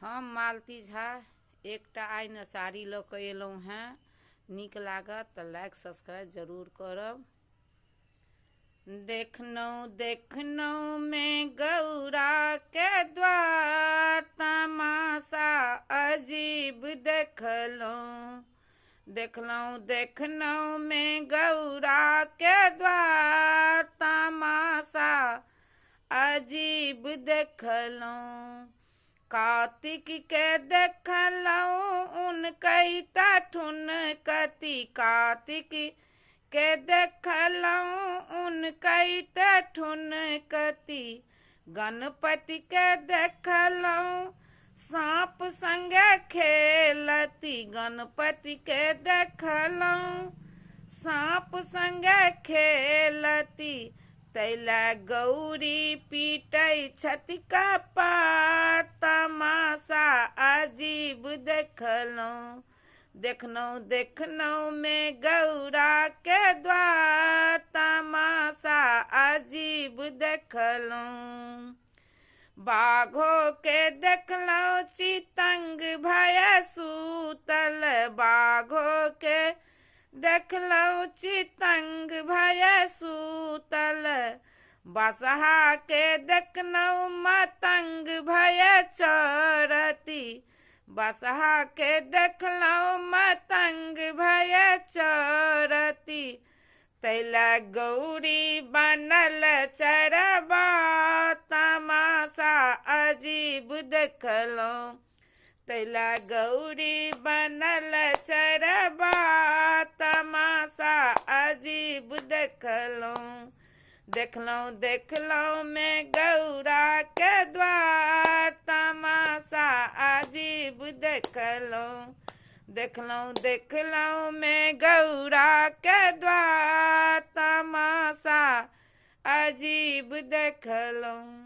हम मालती झा एकटा आइ नचारी लऽ कऽ एलहुँ हेँ। नीक लागत तऽ लाइक सब्सक्राइब जरूर करब। देखनौ में गौरा के द्वार, तमाशा अजीब देखलौं में गौरा के द्वार, तमाशा अजीब देखलौं। कार्तिक के देखलौं उनकई ठुनकती, कार्तिक के देखलौं उनकई ठुनकती। गणपति के देखलौं सांप संगे खेलती, गणपति के देखलौं सांप संगे खेलती। तैला गौरी पीटै छथि कपार, तमाशा अजीब देखनौ में गौरा के द्वार, तमाशा अजीब देखलौं। बाघो के देखलौं चितंग भय सूतल, बाघो के देखलौं चितंग भय सूतल। बसहा के देखलौं मतंग भय चरती, बसहा के देखलौं मतंग भय चरती। तैला गौरी बनल चरबा, तमाशा अजीब देखलौं। तैला गौरी बनल चरबा, तमाशा अजीब देखलौं में गौरा के द्वार, तमाशा अजीब देखलौं में गौरा के द्वार, तमाशा अजीब देखलौं।